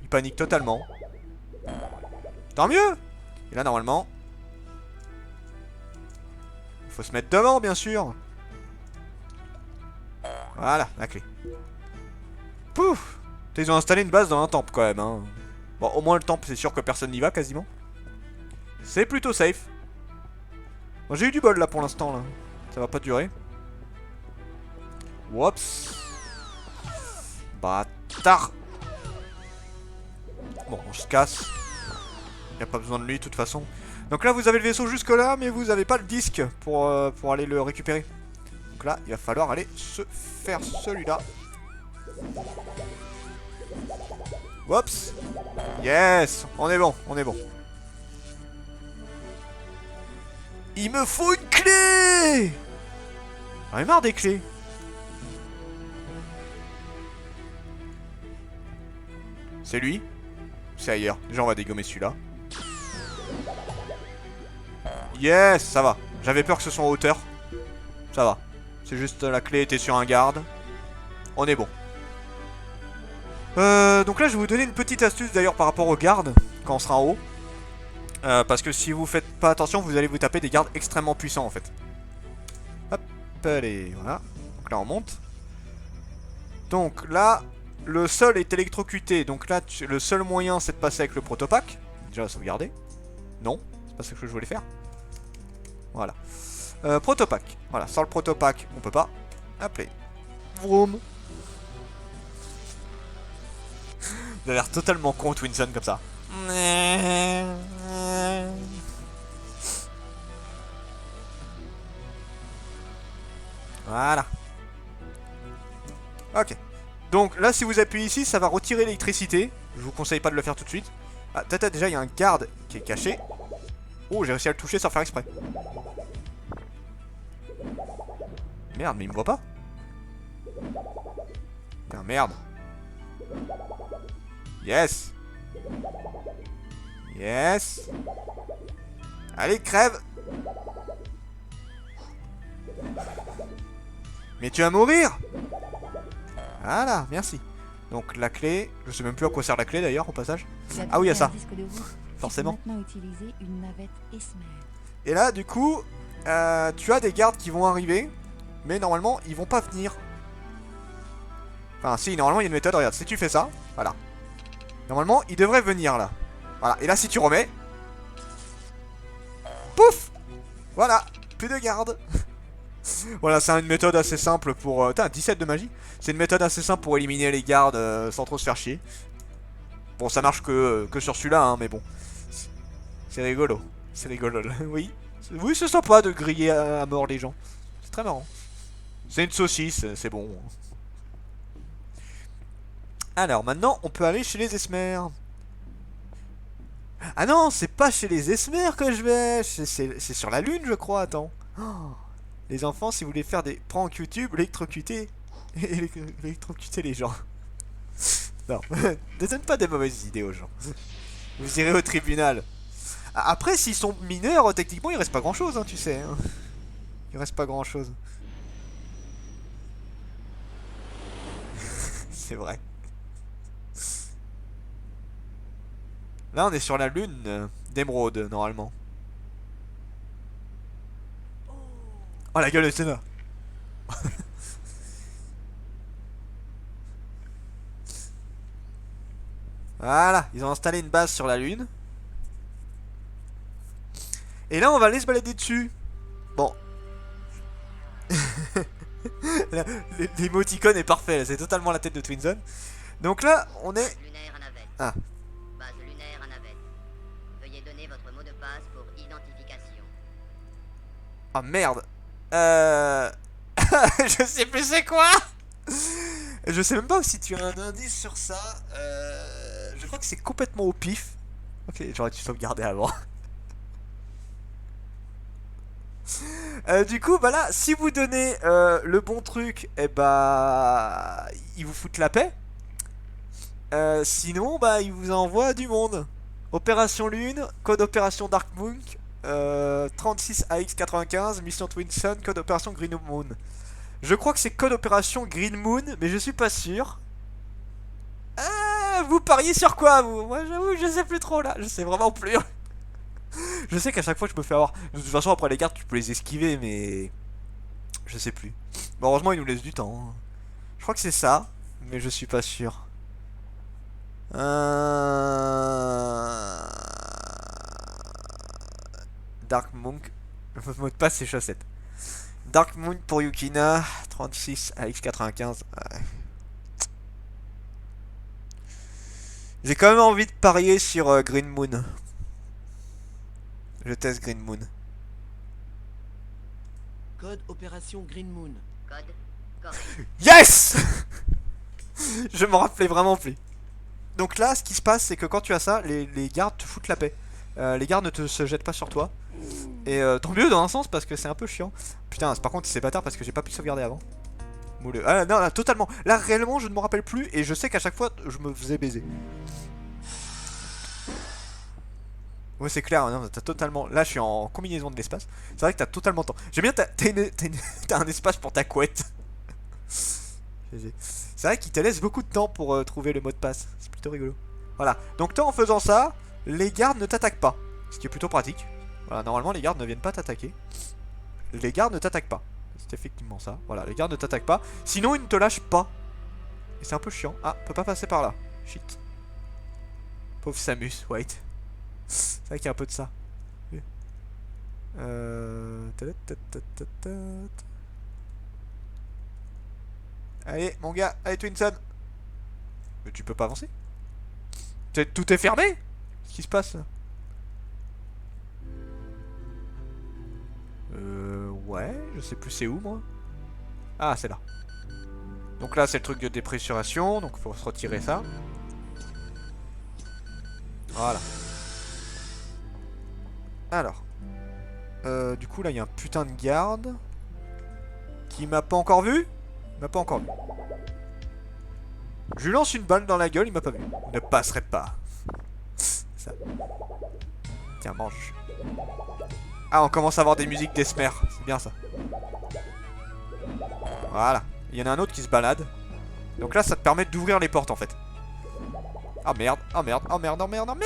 il panique totalement. Tant mieux. Et là, normalement... il faut se mettre devant, bien sûr. Voilà, la clé. Pouf. Ils ont installé une base dans un temple, quand même, hein. Bon, au moins, le temple, c'est sûr que personne n'y va, quasiment. C'est plutôt safe. Bon, j'ai eu du bol, là, pour l'instant, là. Ça va pas durer. Whoops. Bâtard. Bon, on se casse. Y a pas besoin de lui de toute façon. Donc là vous avez le vaisseau jusque là, mais vous avez pas le disque pour aller le récupérer. Donc là il va falloir aller se faire celui-là. Oups. Yes. On est bon, on est bon. Il me faut une clé. J'en ai marre des clés. C'est lui. C'est ailleurs. Déjà on va dégommer celui-là. Yes, ça va. J'avais peur que ce soit en hauteur. Ça va. C'est juste la clé était sur un garde. On est bon. Donc là je vais vous donner une petite astuce d'ailleurs par rapport aux gardes quand on sera en haut. Parce que si vous faites pas attention, vous allez vous taper des gardes extrêmement puissants en fait. Hop, allez, voilà. Donc là on monte. Donc là, le sol est électrocuté. Donc là, le seul moyen c'est de passer avec le protopack. Déjà sauvegarder. Non, c'est pas ce que je voulais faire. Voilà. Protopack. Voilà, sans le protopack, on peut pas. Appeler. Vroom. Il a l'air totalement con, Twinson, comme ça. Voilà. Ok. Donc là, si vous appuyez ici, ça va retirer l'électricité. Je vous conseille pas de le faire tout de suite. Ah, tata, déjà, il y a un garde qui est caché. Oh, j'ai réussi à le toucher sans faire exprès. Merde, mais il me voit pas. Putain, merde. Yes. Yes. Allez, crève. Mais tu vas mourir. Voilà, merci. Donc la clé, je sais même plus à quoi sert la clé d'ailleurs au passage. Ah oui, il y a ça. Forcément. Et là, du coup, tu as des gardes qui vont arriver, mais normalement, ils vont pas venir. Enfin, si, normalement, il y a une méthode. Regarde, si tu fais ça, voilà. Normalement, ils devraient venir là. Voilà, et là, si tu remets... Pouf. Voilà, plus de gardes. Voilà, c'est une méthode assez simple pour... Putain, 17 de magie. C'est une méthode assez simple pour éliminer les gardes sans trop se faire chier. Bon, ça marche que sur celui-là, hein, mais bon. C'est rigolo. C'est rigolo, oui. Oui, c'est sympa de griller à mort les gens. C'est très marrant. C'est une saucisse, c'est bon. Alors, maintenant, on peut aller chez les Esmères. Ah non, c'est pas chez les Esmères que je vais. C'est sur la Lune, je crois, attends. Oh, les enfants, si vous voulez faire des pranks YouTube, électrocuter les gens. Non, ne donne pas des mauvaises idées aux gens. Vous irez au tribunal. Après, s'ils sont mineurs, techniquement, il reste pas grand chose, hein, tu sais. Hein. Il reste pas grand chose. C'est vrai. Là, on est sur la lune d'émeraude, normalement. Oh, la gueule de Senna. Voilà, ils ont installé une base sur la lune. Et là, on va aller se balader dessus. Bon. L'émoticône est parfait, c'est totalement la tête de Twinson. Donc là, on est... Ah. Base lunaire à navette. Veuillez donner votre mot de passe pour identification. Ah merde. Je sais plus c'est quoi. Je sais même pas si tu as un indice sur ça. Je crois que c'est complètement au pif. Ok, j'aurais dû sauvegarder avant. Du coup, bah là, si vous donnez le bon truc, et bah, ils vous foutent la paix. Sinon, bah, ils vous envoient du monde. Opération Lune, code opération Dark Moon, 36AX95, mission Twinson, code opération Green Moon. Je crois que c'est code opération Green Moon, mais je suis pas sûr. Vous pariez sur quoi, vous? Moi, j'avoue, je sais plus trop, là. Je sais vraiment plus. Je sais qu'à chaque fois, je me fais avoir. De toute façon, après les gardes, tu peux les esquiver, mais... Je sais plus. Bon, heureusement, ils nous laissent du temps. Hein. Je crois que c'est ça, mais je suis pas sûr. Dark Monk. Le mot de passe, c'est chaussettes. Dark Moon pour Yukina. 36 à X95. Ouais. J'ai quand même envie de parier sur Green Moon. Je teste Green Moon. Code opération Green Moon. Code correct. Yes. Je m'en rappelais vraiment plus. Donc là, ce qui se passe, c'est que quand tu as ça, les gardes te foutent la paix. Les gardes ne se jettent pas sur toi. Et tant mieux dans un sens parce que c'est un peu chiant. Putain, par contre c'est bâtard parce que j'ai pas pu sauvegarder avant. Mouleux. Ah non, là, totalement. Là réellement je ne me rappelle plus et je sais qu'à chaque fois je me faisais baiser. Ouais c'est clair, non, t'as totalement... Là je suis en combinaison de l'espace. C'est vrai que t'as totalement le temps. J'aime bien, t'as un espace pour ta couette. C'est vrai qu'il te laisse beaucoup de temps pour trouver le mot de passe. C'est plutôt rigolo. Voilà, donc toi en faisant ça, les gardes ne t'attaquent pas. Ce qui est plutôt pratique. Voilà, normalement les gardes ne viennent pas t'attaquer. Les gardes ne t'attaquent pas. C'est effectivement ça. Voilà, les gardes ne t'attaquent pas. Sinon ils ne te lâchent pas. Et c'est un peu chiant. Ah, on peut pas passer par là. Shit. Pauvre Samus, wait. C'est vrai qu'il y a un peu de ça. Allez, mon gars, allez Twinson. Mais tu peux pas avancer. Tout est fermé. Qu'est-ce qui se passe là? Ouais, je sais plus c'est où moi. Ah, c'est là. Donc là, c'est le truc de dépressuration, donc faut se retirer ça. Voilà. Alors. Du coup, là, il y a un putain de garde. Qui m'a pas encore vu? Il m'a pas encore vu. Je lui lance une balle dans la gueule, il m'a pas vu. Il ne passerait pas. Ça. Tiens, mange. Ah, on commence à avoir des musiques d'Esmer. C'est bien ça. Voilà. Il y en a un autre qui se balade. Donc là, ça te permet d'ouvrir les portes en fait. Ah merde, oh merde, oh merde, oh merde, oh merde.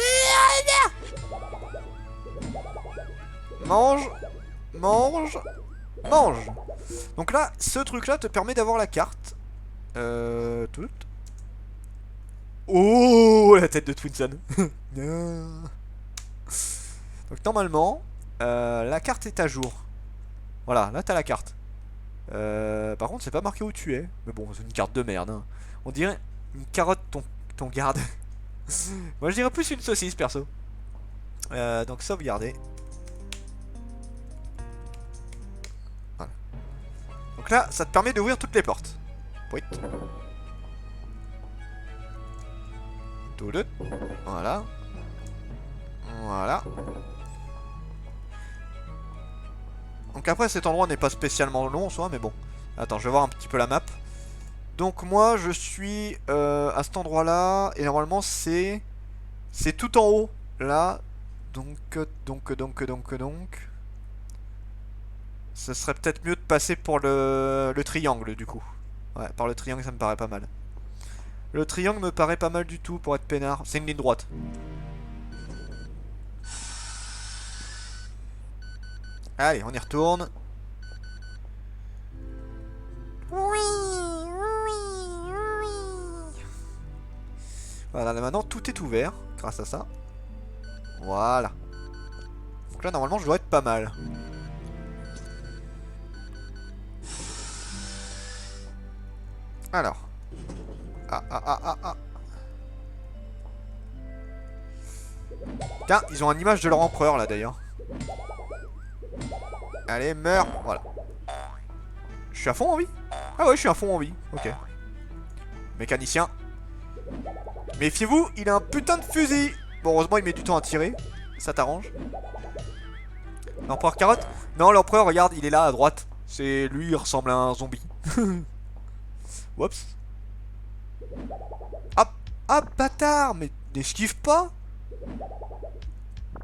Mange. Mange. Mange. Donc là, ce truc là te permet d'avoir la carte. Toute. Oh, la tête de Twinson. Donc normalement, la carte est à jour. Voilà, là t'as la carte. Par contre, c'est pas marqué où tu es. Mais bon, c'est une carte de merde. Hein. On dirait une carotte ton garde. Moi, je dirais plus une saucisse, perso. Donc sauvegarder. Voilà. Donc là, ça te permet d'ouvrir toutes les portes. Oui. Tout deux. Voilà. Voilà. Donc après cet endroit n'est pas spécialement long en soi mais bon. Attends je vais voir un petit peu la map. Donc moi je suis à cet endroit là. Et normalement c'est tout en haut. Là. Donc. Ce serait peut-être mieux de passer pour le triangle du coup. Ouais par le triangle ça me paraît pas mal. Le triangle me paraît pas mal du tout pour être peinard. C'est une ligne droite. Allez, on y retourne. Oui. Voilà, là maintenant tout est ouvert grâce à ça. Voilà. Donc là, normalement, je dois être pas mal. Alors. Ah. Tiens, ils ont une image de leur empereur là d'ailleurs. Allez, meurs. Voilà. Je suis à fond en vie? Ah ouais, je suis à fond en vie. Ok. Mécanicien. Méfiez-vous, il a un putain de fusil. Bon, heureusement, il met du temps à tirer. Ça t'arrange. L'empereur carotte? Non, l'empereur, regarde, il est là à droite. C'est lui, il ressemble à un zombie. Oups. Ah, ah, bâtard. Mais n'esquive pas.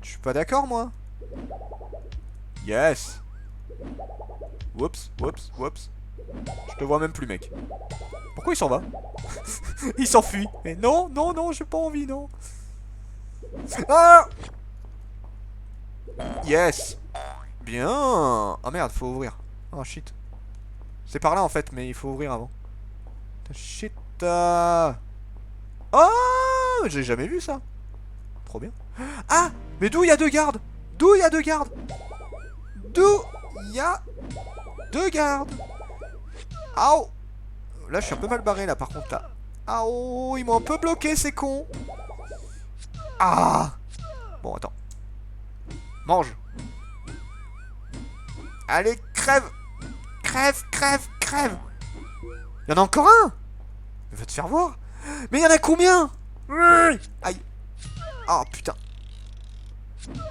Je suis pas d'accord, moi. Yes. Oups. Je te vois même plus, mec. Pourquoi il s'en va? Il s'enfuit. Mais non, non, non, j'ai pas envie, non. Ah! Yes. Bien. Oh merde, faut ouvrir. Oh shit. C'est par là en fait, mais il faut ouvrir avant. Shit. Oh, j'ai jamais vu ça. Trop bien. Ah, mais d'où il y a deux gardes? D'où il y a deux gardes? D'où il y a deux gardes? Aouh. Là, je suis un peu mal barré là par contre là. Aouh, ils m'ont un peu bloqué ces cons. Ah. Bon, attends. Mange. Allez, crève. Crève, crève, crève. Il y en a encore un. Va te faire voir. Mais il y en a combien? Aïe. Ah putain.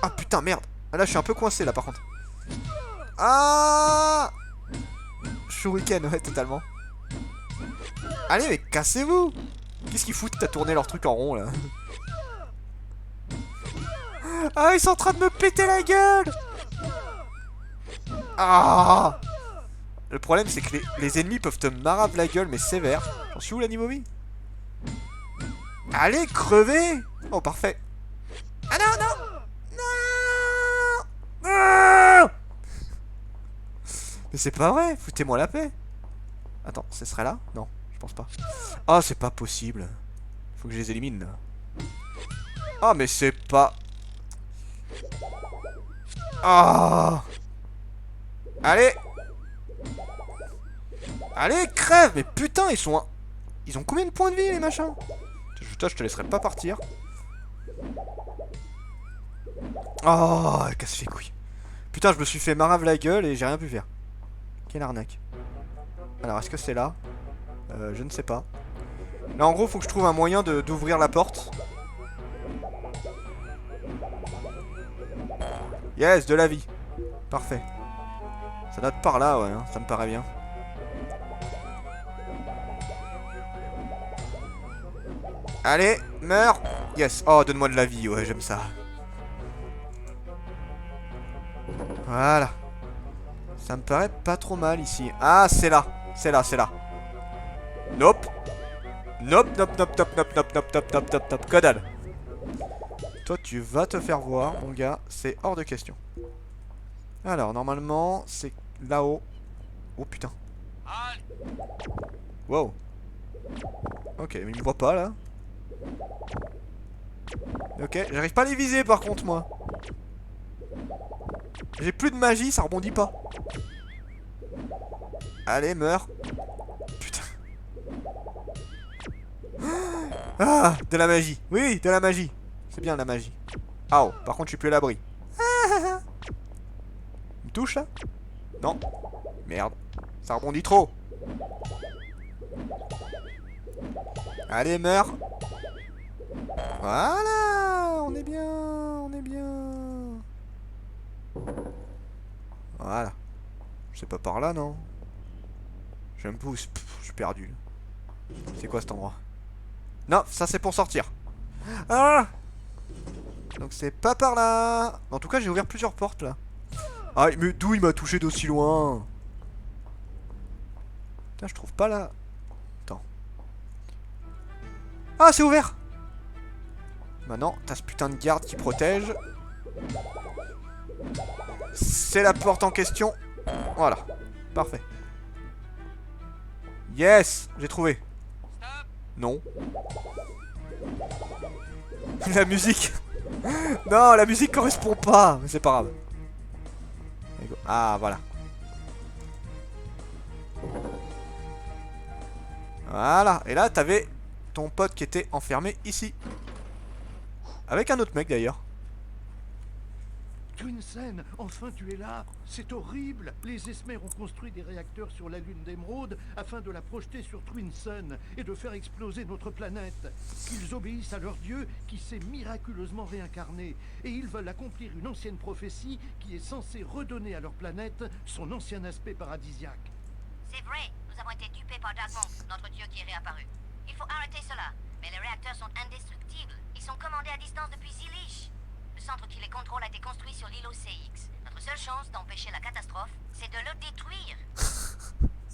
Ah putain, merde. Là, je suis un peu coincé là par contre. Ah. Shuriken, ouais, totalement. Allez, mais cassez-vous. Qu'est-ce qu'ils foutent à tourner leur truc en rond là? Ah, ils sont en train de me péter la gueule. Ah. Le problème c'est que les ennemis peuvent te marave la gueule mais sévère. J'en suis où l'animomi? Allez, crevez. Oh, parfait. Ah non, non. Non. Non. Mais c'est pas vrai, foutez-moi la paix. Attends, ce serait là? Non, je pense pas. Ah, c'est pas possible. Faut que je les élimine là. Ah, mais c'est pas... Ah. Allez. Allez, crève. Mais putain, ils sont... Ils ont combien de points de vie les machins? Je te laisserai pas partir. Oh, casse les couilles. Putain, je me suis fait marave la gueule et j'ai rien pu faire. Quelle arnaque. Alors, est-ce que c'est là? Je ne sais pas. Là, en gros, faut que je trouve un moyen d'ouvrir la porte. Yes, de la vie. Parfait. Ça doit être par là, ouais, hein, ça me paraît bien. Allez, meurs. Yes. Oh, donne-moi de la vie, ouais, j'aime ça. Voilà. Ça me paraît pas trop mal ici. Ah, c'est là. C'est là, c'est là. Nope. Nope, nope, nope, nope, nope, nope, nope, nope, nope, nope, nope. Que dalle. Toi, tu vas te faire voir, mon gars. C'est hors de question. Alors, normalement, c'est là-haut. Oh, putain. Wow. Ok, mais il me voit pas, là. Ok, j'arrive pas à les viser, par contre, moi. J'ai plus de magie, ça rebondit pas. Allez, meurs. Putain. Ah, de la magie. Oui, de la magie. C'est bien la magie. Ah, oh, par contre, je suis plus à l'abri. Il me touche là? Non. Merde. Ça rebondit trop. Allez, meurs. Voilà. On est bien. On est bien. Voilà. C'est pas par là, non? J'aime pas où... Je suis perdu. C'est quoi cet endroit? Non, ça c'est pour sortir. Ah! Donc c'est pas par là. En tout cas, j'ai ouvert plusieurs portes là. Ah, mais d'où il m'a touché d'aussi loin? Putain, je trouve pas là. Attends. Ah, c'est ouvert. Maintenant, t'as ce putain de garde qui protège. C'est la porte en question. Voilà. Parfait. Yes, j'ai trouvé. Non. La musique. Non, la musique correspond pas. Mais c'est pas grave. Ah, voilà. Voilà. Et là, t'avais ton pote qui était enfermé ici. Avec un autre mec d'ailleurs. Twinsen, enfin tu es là. C'est horrible. Les Esmer ont construit des réacteurs sur la lune d'Émeraude afin de la projeter sur Twinsen et de faire exploser notre planète. Ils obéissent à leur dieu qui s'est miraculeusement réincarné et ils veulent accomplir une ancienne prophétie qui est censée redonner à leur planète son ancien aspect paradisiaque. C'est vrai, nous avons été dupés par Darkmonk, notre dieu qui est réapparu. Il faut arrêter cela. Mais les réacteurs sont indestructibles. Ils sont commandés à distance depuis Zilish. Le centre qui les contrôle a été construit sur l'îlot CX. Notre seule chance d'empêcher la catastrophe, c'est de le détruire.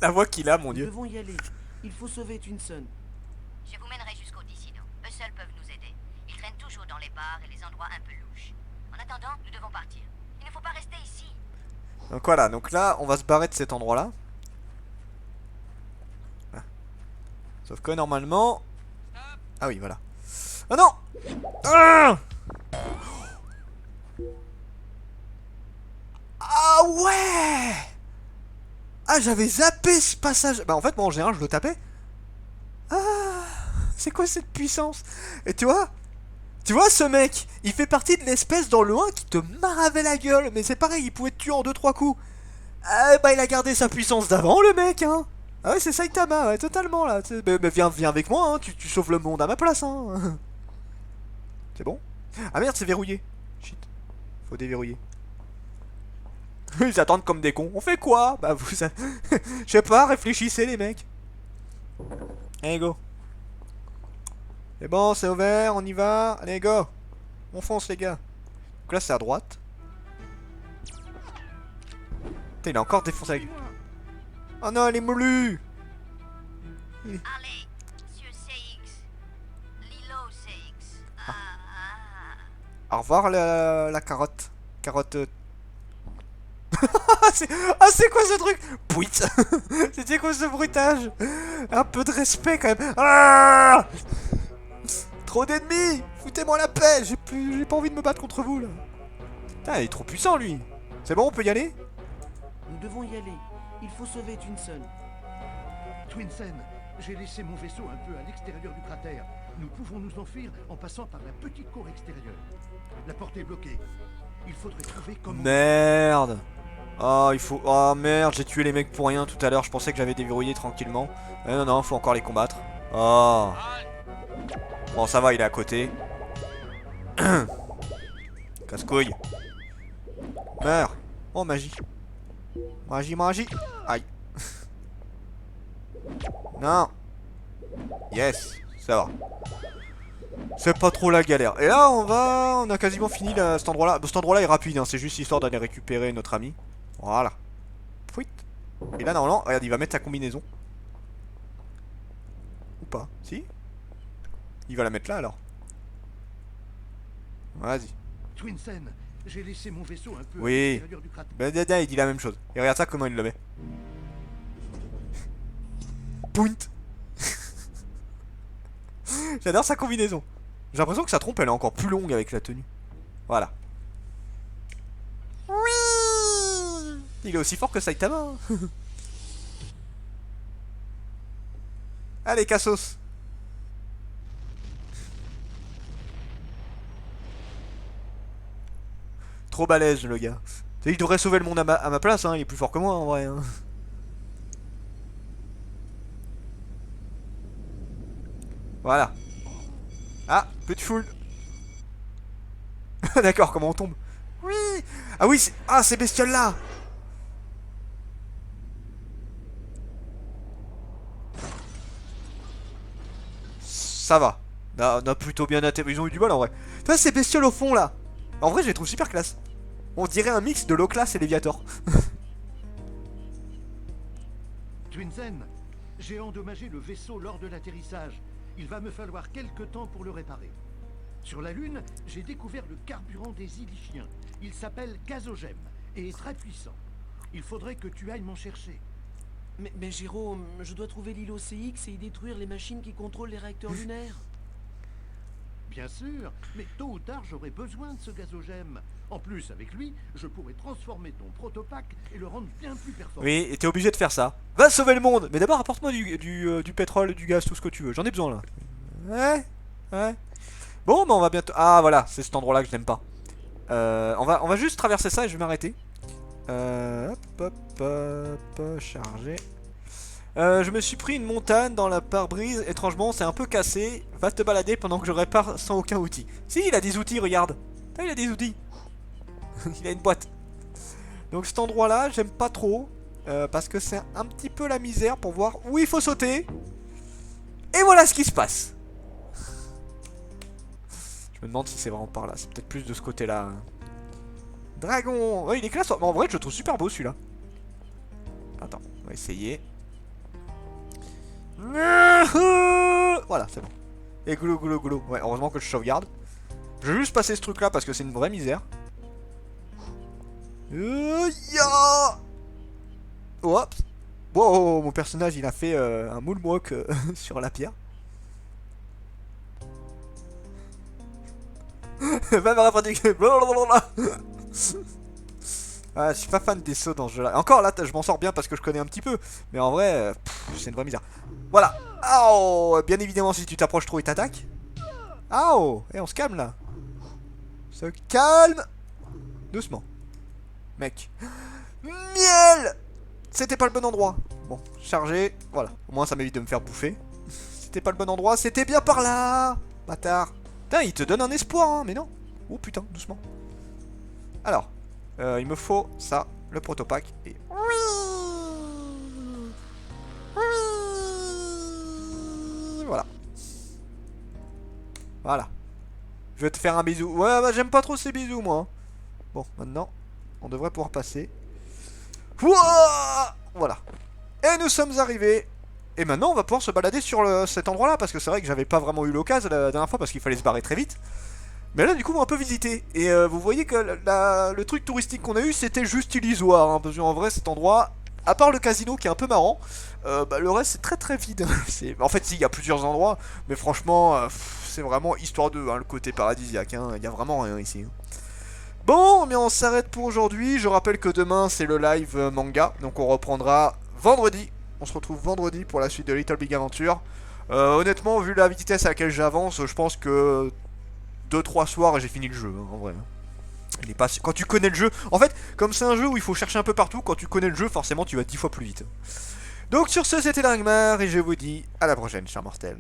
La voix qu'il a, mon Nous dieu. devons y aller. Il faut sauver Twinson. Je vous mènerai jusqu'aux dissidents. Eux seuls peuvent nous aider. Ils traînent toujours dans les bars et les endroits un peu louches. En attendant, nous devons partir. Il ne faut pas rester ici. Donc voilà, donc là, on va se barrer de cet endroit-là. Ah. Sauf que normalement... Ah oui, voilà. Ah non ah, ah ouais. Ah, j'avais zappé ce passage. Bah en fait, moi en général, je le tapais. Ah, c'est quoi cette puissance? Et tu vois ce mec, il fait partie de l'espèce dans le 1 qui te maravait la gueule. Mais c'est pareil, il pouvait te tuer en 2-3 coups. Ah bah il a gardé sa puissance d'avant, le mec, hein. Ah ouais, c'est Saitama, ouais, totalement là. Mais viens avec moi, hein. Tu sauves le monde à ma place, hein. C'est bon? Ah merde, c'est verrouillé. Shit, faut déverrouiller. Ils attendent comme des cons. On fait quoi? Bah vous... Je sais pas, réfléchissez les mecs. Allez go. C'est bon, c'est ouvert, on y va. Allez go. On fonce les gars. Donc là c'est à droite. Putain, il a encore défoncé avec... Oh non, elle est moulue. Allez, monsieur CX. Lilo CX. Au revoir la carotte. Carotte... Ah c'est quoi ce truc? Pouit. C'était quoi ce bruitage? Un peu de respect quand même. Ah, trop d'ennemis. Foutez-moi la paix. J'ai pas envie de me battre contre vous là. Putain, il est trop puissant lui. C'est bon, on peut y aller? Nous devons y aller. Il faut sauver Twinson. Twinsen, j'ai laissé mon vaisseau un peu à l'extérieur du cratère. Nous pouvons nous enfuir en passant par la petite cour extérieure. La porte est bloquée. Il faudrait trouver comment... Merde. Oh, il faut... Oh merde, j'ai tué les mecs pour rien tout à l'heure. Je pensais que j'avais déverrouillé tranquillement. Non, non, faut encore les combattre. Oh. Bon, ça va, il est à côté. Casse-couille. Meurs. Oh, magie. Magie, magie. Aïe. Non. Yes, ça va. C'est pas trop la galère. Et là, on a quasiment fini cet endroit-là. Cet endroit-là est rapide, hein. C'est juste histoire d'aller récupérer notre ami. Voilà. Fouit. Et là, normalement, regarde, il va mettre sa combinaison. Ou pas? Si? Il va la mettre là, alors. Vas-y. Twinsen, j'ai laissé mon vaisseau un peu à Oui. l'extérieur du cratère. Ben, il dit la même chose. Et regarde ça, comment il le met. Point. J'adore sa combinaison. J'ai l'impression que sa trompe elle est encore plus longue avec la tenue. Voilà. Oui. Il est aussi fort que Saitama. Hein. Allez, Cassos. Trop balèze le gars. Il devrait sauver le monde à ma place, hein. Il est plus fort que moi en vrai. Hein. Voilà. Ah, peu de foule. D'accord, comment on tombe? Oui. Ah oui, ah, ces bestioles là. Ça va. On a plutôt bien atterri. Ils ont eu du mal en vrai. Tu vois ces bestioles au fond là. En vrai, je les trouve super classe. On dirait un mix de Loclas et Léviator. Twinsen, j'ai endommagé le vaisseau lors de l'atterrissage. Il va me falloir quelque temps pour le réparer. Sur la Lune, j'ai découvert le carburant des Illichiens. Il s'appelle gazogème et est très puissant. Il faudrait que tu ailles m'en chercher. Mais Jérôme, je dois trouver l'îlot CX et y détruire les machines qui contrôlent les réacteurs lunaires. Bien sûr, mais tôt ou tard, j'aurai besoin de ce gazogème. En plus, avec lui, je pourrais transformer ton protopack et le rendre bien plus performant. Oui, et t'es obligé de faire ça. Va sauver le monde. Mais d'abord, apporte-moi du pétrole, du gaz, tout ce que tu veux. J'en ai besoin là. Ouais, ouais. Bon, bah on va bientôt... Ah, voilà, c'est cet endroit-là que je n'aime pas. On va juste traverser ça et je vais m'arrêter. Hop, charger. Je me suis pris une montagne dans la pare-brise. Étrangement, c'est un peu cassé. Va te balader pendant que je répare sans aucun outil. Si, il a des outils, regarde. Ah, il a des outils. Il a une boîte. Donc cet endroit-là, j'aime pas trop. Parce que c'est un petit peu la misère pour voir où il faut sauter. Et voilà ce qui se passe. Je me demande si c'est vraiment par là. C'est peut-être plus de ce côté-là. Dragon. Ouais, il est classe. En vrai, je le trouve super beau celui-là. Attends, on va essayer. Voilà, c'est bon. Et glou glou glou. Ouais, heureusement que je sauvegarde. Je vais juste passer ce truc là parce que c'est une vraie misère. Ya. Hop. Wow, mon personnage il a fait un moonwalk sur la pierre. Va vers la pratique. Ah, je suis pas fan des sauts dans ce jeu là. Encore là, je m'en sors bien parce que je connais un petit peu. Mais en vrai, c'est une vraie misère. Voilà. Oh, bien évidemment, si tu t'approches trop, il t'attaque. Oh, et on se calme là. Se calme. Doucement. Mec. Miel. C'était pas le bon endroit. Bon, chargé. Voilà. Au moins, ça m'évite de me faire bouffer. C'était pas le bon endroit. C'était bien par là. Bâtard. Putain, il te donne un espoir, hein. Mais non. Oh putain, doucement. Alors. Il me faut ça. Le protopack. Et... Voilà. Voilà. Je vais te faire un bisou. Ouais, bah j'aime pas trop ces bisous, moi. Bon, maintenant, on devrait pouvoir passer. Ouah, voilà. Et nous sommes arrivés. Et maintenant, on va pouvoir se balader sur cet endroit-là. Parce que c'est vrai que j'avais pas vraiment eu l'occasion la dernière fois. Parce qu'il fallait se barrer très vite. Mais là, du coup, on va un peu visiter. Et vous voyez que le truc touristique qu'on a eu, c'était juste illusoire. Hein, parce qu'en vrai, cet endroit, à part le casino qui est un peu marrant, bah, le reste, c'est très très vide. En fait, si, il y a plusieurs endroits. Mais franchement, c'est vraiment histoire de le côté paradisiaque. Hein, il y a vraiment rien ici. Hein. Bon, mais on s'arrête pour aujourd'hui. Je rappelle que demain, c'est le live manga. Donc, on reprendra vendredi. On se retrouve vendredi pour la suite de Little Big Adventure. Honnêtement, vu la vitesse à laquelle j'avance, je pense que 2-3 soirs et j'ai fini le jeu, hein, en vrai. Il est pas... Quand tu connais le jeu... En fait, comme c'est un jeu où il faut chercher un peu partout, quand tu connais le jeu, forcément, tu vas 10 fois plus vite. Donc sur ce, c'était Dringmar et je vous dis à la prochaine, chers mortels.